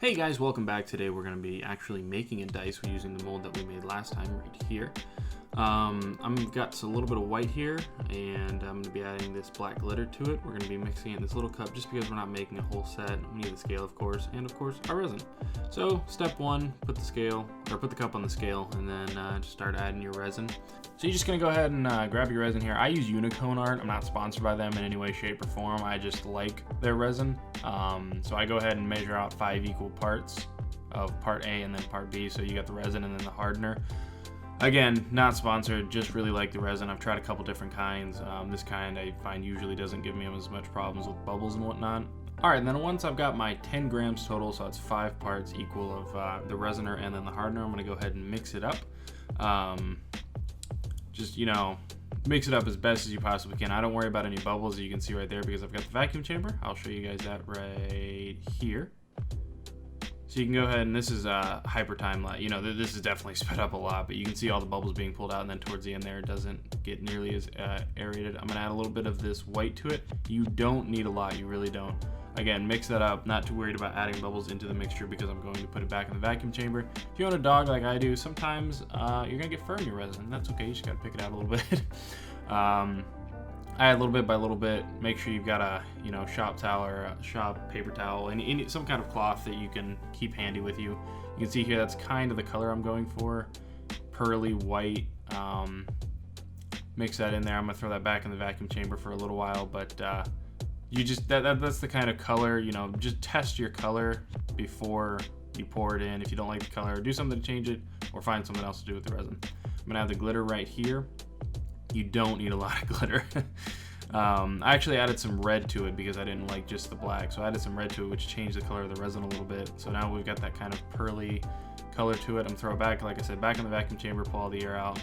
Hey guys, welcome back. Today we're going to be actually making a dice using the mold that we made last time right here. I've got a little bit of white here, and I'm going to be adding this black glitter to it. We're going to be mixing it in this little cup just because we're not making a whole set. We need the scale, of course, and of course our resin. So step one, put the cup on the scale, and then just start adding your resin. So you're just going to go ahead and grab your resin here. I use Unicone Art. I'm not sponsored by them in any way, shape, or form. I just like their resin. So I go ahead and measure out 5 equal parts of part A and then part B. So you got the resin and then the hardener. Again, not sponsored, just really like the resin. I've tried a couple different kinds. This kind I find usually doesn't give me as much problems with bubbles and whatnot. Alright, and then once I've got my 10 grams total, so it's 5 parts equal of the resiner and then the hardener, I'm going to go ahead and mix it up. Just, mix it up as best as you possibly can. I don't worry about any bubbles that you can see right there because I've got the vacuum chamber. I'll show you guys that right here. So you can go ahead, and this is hyper time. This is definitely sped up a lot, but you can see all the bubbles being pulled out, and then towards the end there, it doesn't get nearly as aerated. I'm gonna add a little bit of this white to it. You don't need a lot, you really don't. Again, mix that up. Not too worried about adding bubbles into the mixture because I'm going to put it back in the vacuum chamber. If you own a dog like I do, sometimes you're gonna get fur in your resin. That's okay, you just gotta pick it out a little bit. I add little bit by little bit. Make sure you've got a shop towel or a shop paper towel and some kind of cloth that you can keep handy with you. You can see here that's kind of the color I'm going for, pearly white. Mix that in there. I'm gonna throw that back in the vacuum chamber for a little while, but you just that's the kind of color. Just test your color before you pour it in. If you don't like the color, do something to change it or find something else to do with the resin. I'm gonna add the glitter right here. You don't need a lot of glitter. I actually added some red to it because I didn't like just the black, so I added some red to it, which changed the color of the resin a little bit. So now we've got that kind of pearly color to it. I'm gonna throw it back, like I said, back in the vacuum chamber, pull all the air out,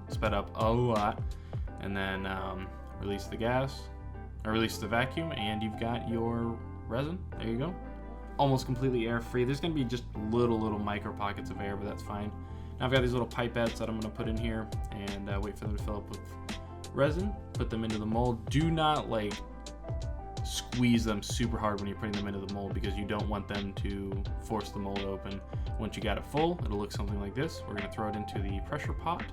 sped up a lot, and then release the vacuum, and you've got your resin. There you go. Almost completely air-free. There's gonna be just little micro pockets of air, but that's fine. Now I've got these little pipettes that I'm gonna put in here and wait for them to fill up with resin. Put them into the mold. Do not squeeze them super hard when you're putting them into the mold because you don't want them to force the mold open. Once you got it full, it'll look something like this. We're gonna throw it into the pressure pot.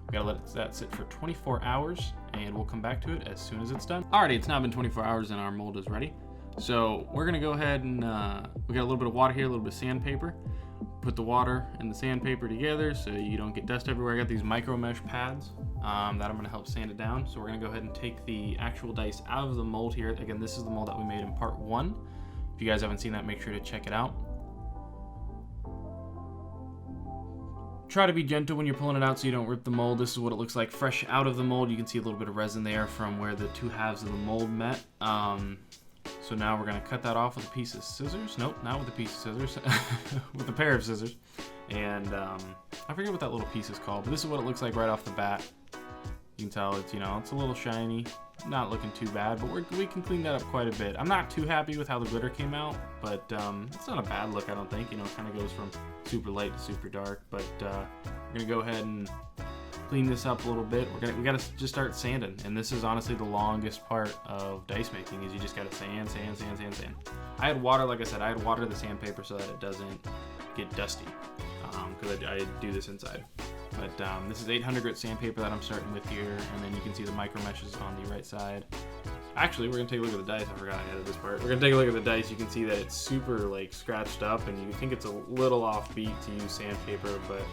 We gotta let that sit for 24 hours and we'll come back to it as soon as it's done. Alrighty, it's now been 24 hours and our mold is ready. So we're gonna go ahead and we got a little bit of water here, a little bit of sandpaper. Put the water and the sandpaper together so you don't get dust everywhere. I got these micro mesh pads that I'm going to help sand it down. So we're going to go ahead and take the actual dice out of the mold here. Again, this is the mold that we made in part 1. If you guys haven't seen that, make sure to check it out. Try to be gentle when you're pulling it out so you don't rip the mold. This is what it looks like fresh out of the mold. You can see a little bit of resin there from where the two halves of the mold met. So now we're going to cut that off with a piece of scissors. Nope, not with a piece of scissors. With a pair of scissors. And I forget what that little piece is called, but this is what it looks like right off the bat. You can tell it's, it's a little shiny. Not looking too bad, but we can clean that up quite a bit. I'm not too happy with how the glitter came out, but it's not a bad look, I don't think. It kind of goes from super light to super dark. But we're going to go ahead and clean this up a little bit. We gotta just start sanding, and this is honestly the longest part of dice making. Is you just gotta sand. I had water, like I said, I had water the sandpaper so that it doesn't get dusty, because I do this inside. But this is 800 grit sandpaper that I'm starting with here, and then you can see the micro meshes on the right side. Actually, we're gonna take a look at the dice. I forgot I added this part. We're gonna take a look at the dice. You can see that it's super scratched up, and you think it's a little offbeat to use sandpaper, but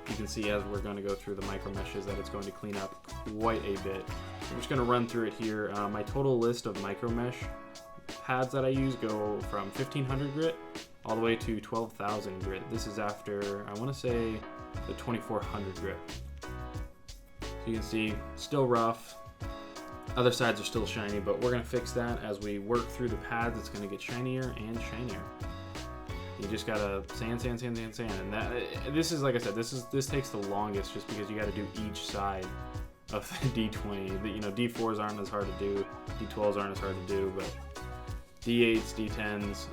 you can see as we're going to go through the micro meshes that it's going to clean up quite a bit. I'm just going to run through it here. My total list of micro mesh pads that I use go from 1500 grit all the way to 12,000 grit. This is after, I want to say, the 2400 grit. So you can see, still rough. Other sides are still shiny, but we're going to fix that as we work through the pads. It's going to get shinier and shinier. You just gotta sand, and this is, like I said, this takes the longest just because you got to do each side of the D20. D4s aren't as hard to do, D12s aren't as hard to do, but D8s, D10s,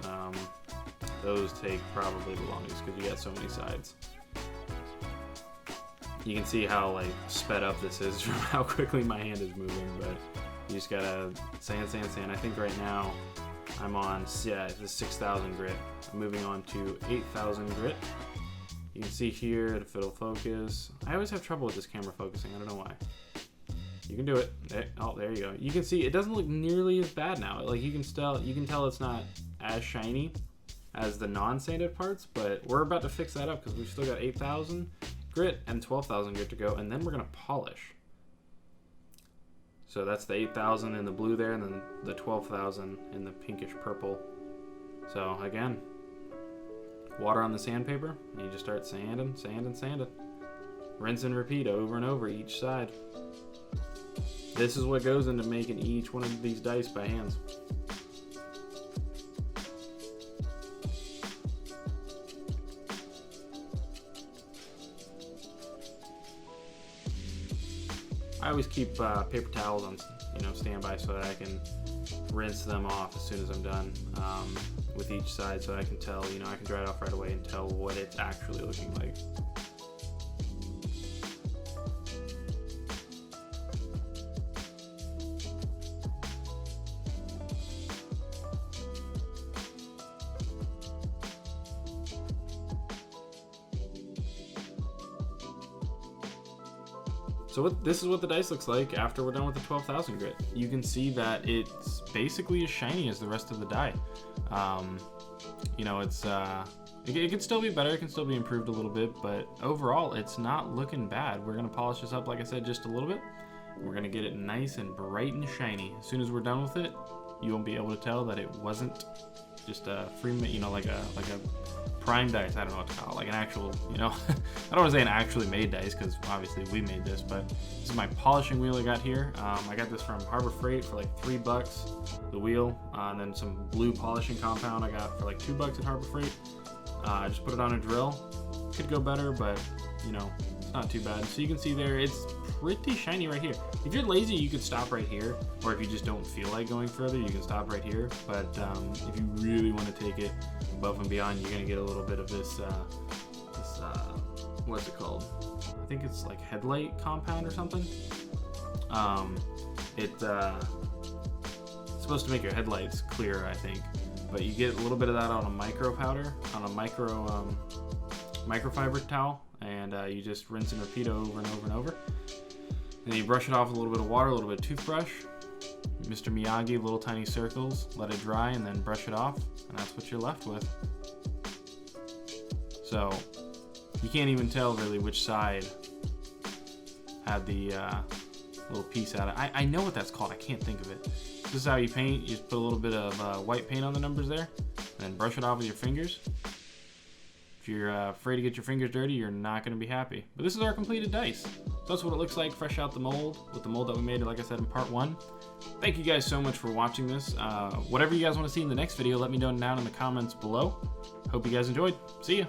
those take probably the longest because you got so many sides. You can see how sped up this is from how quickly my hand is moving, but you just gotta sand. I think right now I'm on, yeah, the 6,000 grit. I'm moving on to 8,000 grit. You can see here if it'll focus. I always have trouble with this camera focusing. I don't know why. You can do it. There, oh, there you go. You can see it doesn't look nearly as bad now. Like you can tell it's not as shiny as the non-sanded parts, but we're about to fix that up because we've still got 8,000 grit and 12,000 grit to go, and then we're gonna polish. So that's the 8,000 in the blue there, and then the 12,000 in the pinkish purple. So again, water on the sandpaper, and you just start sanding, sanding. Rinse and repeat over and over each side. This is what goes into making each one of these dice by hands. I always keep paper towels on, standby so that I can rinse them off as soon as I'm done with each side, so I can tell, I can dry it off right away and tell what it's actually looking like. So this is what the dice looks like after we're done with the 12,000 grit. You can see that it's basically as shiny as the rest of the die. It can still be better, it can still be improved a little bit, but overall it's not looking bad. We're gonna polish this up, like I said, just a little bit. We're gonna get it nice and bright and shiny. As soon as we're done with it, you won't be able to tell that it wasn't just a free, like a prime dice. I don't know what to call it, like an actual, I don't want to say an actually made dice because obviously we made this, but this is my polishing wheel I got here. I got this from Harbor Freight for like $3, the wheel, and then some blue polishing compound I got for like $2 at Harbor Freight. I just put it on a drill. Could go better, but it's not too bad. So you can see there, it's pretty shiny right here. If you're lazy, you could stop right here, or if you just don't feel like going further, you can stop right here. But if you really want to take it above and beyond, you're gonna get a little bit of this what's it called? I think it's like headlight compound or something. It's supposed to make your headlights clearer, I think. But you get a little bit of that on a micro powder, on a microfiber towel, and you just rinse and repeat over and over and over. And then you brush it off with a little bit of water, a little bit of toothbrush, Mr. Miyagi, little tiny circles, let it dry, and then brush it off, and that's what you're left with. So you can't even tell really which side had the little piece out of it. I know what that's called, I can't think of it. This is how you paint. You just put a little bit of white paint on the numbers there, and then brush it off with your fingers. If you're afraid to get your fingers dirty, you're not going to be happy. But this is our completed dice. So that's what it looks like fresh out the mold, with the mold that we made, like I said, in part 1. Thank you guys so much for watching this. Whatever you guys want to see in the next video, let me know down in the comments below. Hope you guys enjoyed. See ya.